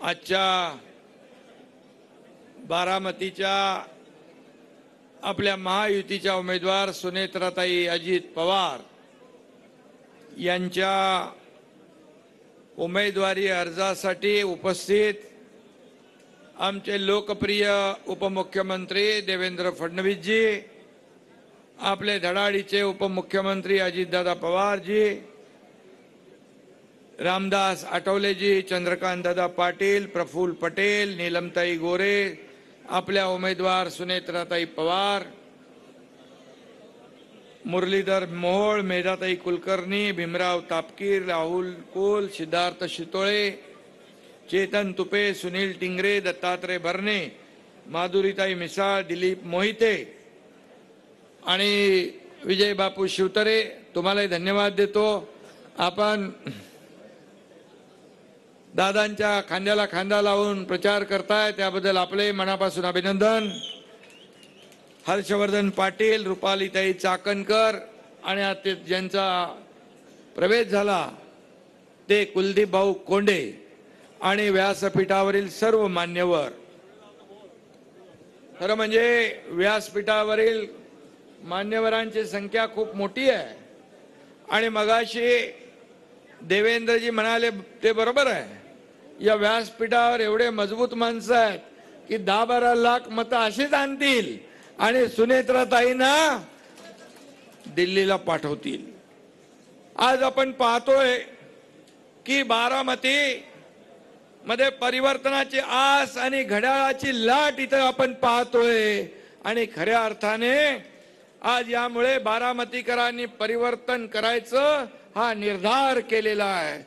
आजच्या बारामतीच्या आपल्या महायुतीच्या उमेदवार सुनेत्राताई अजित पवार यांच्या उमेदवारी अर्जासाठी उपस्थित आमचे लोकप्रिय उपमुख्यमंत्री देवेंद्र फडणवीस जी, आपले धडाडीचे उपमुख्यमंत्री अजितदादा पवार जी, रामदास आठवलेजी, चंद्रकांतदादा पाटील, प्रफुल्ल पटेल, नीलमताई गोरे, आपल्या उमेदवार सुनेत्राताई पवार, मुरलीधर मोहोळ, मेधाताई कुलकर्णी, भीमराव तापकीर, राहुल कोल, सिद्धार्थ शितोळे, चेतन तुपे, सुनील टिंगरे, दत्तात्रय भरणे, माधुरीताई मिसाळ, दिलीप मोहिते आणि विजय बापू शिवतरे, तुम्हालाही धन्यवाद देतो। आपण दादांच्या खांद्याला खांदा लावून प्रचार करताय त्याबद्दल आपले मनापासून अभिनंदन। हर्षवर्धन पाटील, रुपालीताई चाकणकर आणि आता ज्यांचा प्रवेश झाला ते कुलदीप भाऊ कोंडे आणि व्यासपीठावरील सर्व मान्यवर। खरं म्हणजे व्यासपीठावरील मान्यवरांची संख्या खूप मोठी आहे आणि मगाशी देवेंद्रजी म्हणाले ते बरोबर आहे। या व्यासपीठावर एवढे मजबूत माणसं आहेत की 10-12 लाख मतं अशीच आणतील आणि सुनेत्राताईंना दिल्लीला पाठवतील। आज आपण पाहतोय की बारामती मध्ये परिवर्तनाची आस आणि घड्याळाची लाट इथं आपण पाहतोय आणि खऱ्या अर्थाने आज यामुळे बारामतीकरांनी परिवर्तन करायचं हा निर्धार केलेला आहे।